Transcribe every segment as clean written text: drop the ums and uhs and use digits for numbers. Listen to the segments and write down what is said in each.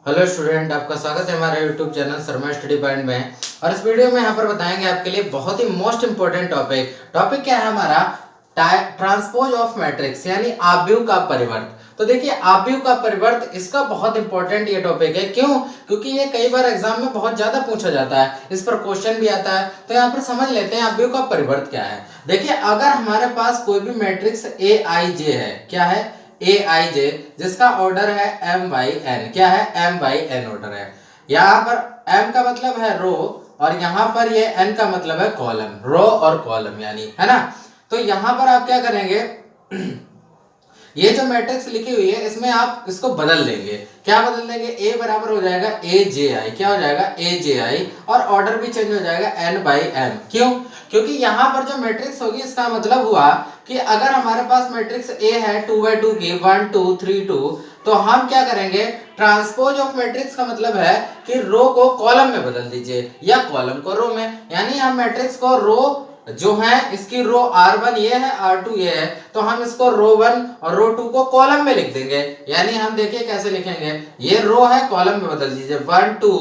Hello student, आपका स्वागत है हमारे YouTube channel Sharma study point में। और इस वीडियो में यहाँ पर बताएंगे आपके लिए बहुत ही मोस्ट इंपोर्टेंट टॉपिक क्या है हमारा, ट्रांसपोज ऑफ मैट्रिक्स यानी आव्यूह का परिवर्त। तो देखिए आव्यूह का परिवर्त, इसका बहुत इंपॉर्टेंट ये टॉपिक है। क्यों? क्योंकि ये कई बार एग्जाम में बहुत ज्यादा पूछा जाता है, इस पर क्वेश्चन भी आता है। तो यहाँ पर समझ लेते हैं आव्यूह का परिवर्त क्या है। देखिए अगर हमारे पास कोई भी मैट्रिक्स ए आई जे है, क्या है ए आई जे, जिसका ऑर्डर है m बाई एन, क्या है m बाई एन ऑर्डर है। यहाँ पर m का मतलब है रो और यहाँ पर ये n का मतलब है कॉलम, रो और कॉलम यानी, है ना। तो यहाँ पर आप क्या करेंगे, ये जो मैट्रिक्स लिखी हुई है इसमें आप इसको बदल देंगे। क्या बदल देंगे? a बराबर हो जाएगा ए जे आई, क्या हो जाएगा ए जे आई, और ऑर्डर भी चेंज हो जाएगा n बाई m। क्यों? क्योंकि यहाँ पर जो मैट्रिक्स होगी इसका मतलब हुआ कि अगर हमारे पास मैट्रिक्स A है 2x2 की 1 2 3 2, तो हम क्या करेंगे, ट्रांसपोज ऑफ मैट्रिक्स का मतलब है कि रो को कॉलम में बदल दीजिए या कॉलम को रो में। यानी हम मैट्रिक्स को रो जो है, इसकी रो R1 ये है, R2 ये है, तो हम इसको रो 1 और रो 2 को कॉलम में लिख देंगे। यानी हम देखिए कैसे लिखेंगे, ये रो है कॉलम में बदल दीजिए 1 2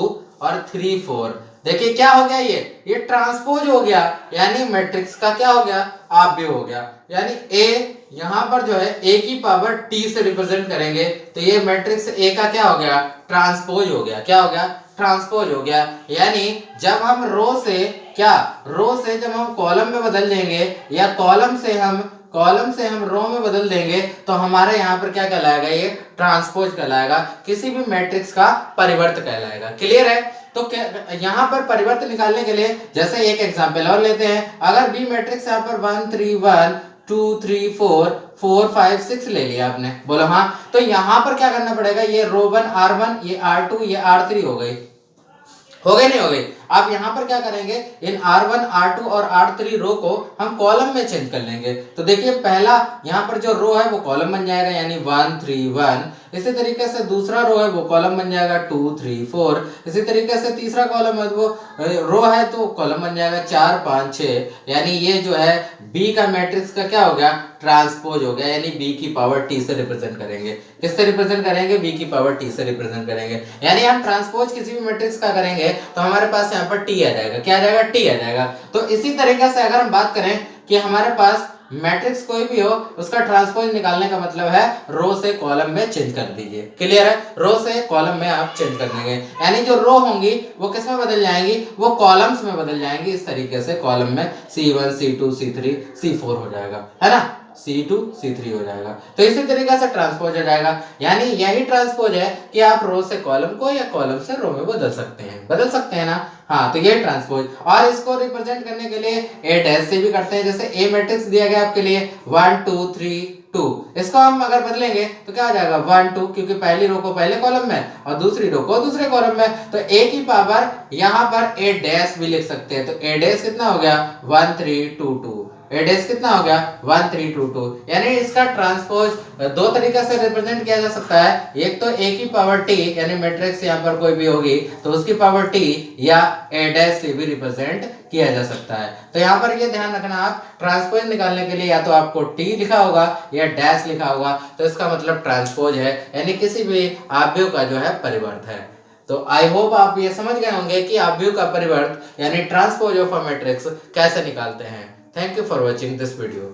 और 3 4। देखिए क्या हो गया, ये ट्रांसपोज हो गया, यानी मैट्रिक्स का क्या हो गया, आव्यूह हो गया। यानी a यहां पर जो है a की पावर t से रिप्रेजेंट करेंगे, तो ये मैट्रिक्स a का क्या हो गया, ट्रांसपोज हो गया। क्या हो गया? ट्रांसपोज हो गया। यानी जब हम रो से जब हम कॉलम में बदल देंगे या कॉलम से हम रो में बदल देंगे, तो हमारे यहाँ पर क्या कहलाएगा, ये ट्रांसपोज कहलाएगा, किसी भी मैट्रिक्स का परिवर्त कहलाएगा। क्लियर है? तो यहाँ पर परिवर्तन निकालने के लिए जैसे एक एग्जांपल और लेते हैं। अगर बी मैट्रिक्स यहाँ पर 1 3 1 2 3 4 4 5 6 ले लिया आपने, बोलो हाँ। तो यहाँ पर क्या करना पड़ेगा, ये रो 1 R1, ये R2, ये R3 हो गई, नहीं हो गई। आप यहाँ पर क्या करेंगे, इन R1 R2 और R3 रो को हम कॉलम में चेंज कर लेंगे। तो देखिए पहला यहाँ पर जो रो है वो कॉलम बन जाएगा, यानी 1 3 1। इसी तरीके से दूसरा रो है वो कॉलम बन जाएगा 2 3 4। इसी तरीके से तीसरा कॉलम है वो रो है तो कॉलम बन जाएगा 4 5 6। यानी ये जो है बी का मैट्रिक्स का क्या हो गया, ट्रांसपोज हो गया। यानी बी की पावर टी से रिप्रेजेंट करेंगे। किससे रिप्रेजेंट करेंगे? बी की पावर टी से रिप्रेजेंट करेंगे। यानी हम ट्रांसपोज किसी भी मैट्रिक्स का करेंगे तो हमारे पास यहाँ पर टी आ जाएगा। क्या आ जाएगा? टी आ जाएगा। तो इसी तरीके से अगर हम बात करें कि हमारे पास मैट्रिक्स कोई भी हो, उसका ट्रांसपोज निकालने का मतलब है रो से कॉलम में चेंज कर दीजिए। क्लियर है? रो से कॉलम में आप चेंज कर देंगे, यानी जो रो होंगी वो किस में बदल जाएंगी, वो कॉलम्स में बदल जाएंगी। इस तरीके से कॉलम में C1 C2 C3 C4 हो जाएगा, है ना, C2 C3 हो जाएगा। तो इसी तरीके से ट्रांसपोज हो जाएगा। यानी यही ट्रांसपोज है कि आप रो से कॉलम को या कॉलम से रो में बदल सकते हैं ना। हाँ, तो ये ट्रांसपोज। और इसको रिप्रेजेंट करने के लिए ए डैश से भी करते हैं। जैसे ए मैट्रिक्स दिया गया आपके लिए 1 2 3 2, इसको हम अगर बदलेंगे तो क्या हो जाएगा 1 2, क्योंकि पहली रो को पहले कॉलम में और दूसरी रो को दूसरे कॉलम में। तो ए की पावर यहाँ पर ए डैश भी लिख सकते हैं। तो ए डैश कितना हो गया 1 3 2 2। ए डैश कितना हो गया 1 3 2 2। यानी इसका ट्रांसपोज दो तरीके से रिप्रेजेंट किया जा सकता है। एक तो ए की पावर टी, यानी मैट्रिक्स यहाँ पर कोई भी होगी तो उसकी पावर टी, या ए डैश से भी रिप्रेजेंट किया जा सकता है। तो यहाँ पर ये ध्यान रखना, आप ट्रांसपोज निकालने के लिए या तो आपको टी लिखा होगा या डैश लिखा होगा, तो इसका मतलब ट्रांसपोज है, यानी किसी भी आव्यूह का जो है परिवर्त है। तो आई होप आप ये समझ गए होंगे कि आव्यूह का परिवर्त यानी ट्रांसपोज ऑफ अ मैट्रिक्स कैसे निकालते हैं। Thank you for watching this video.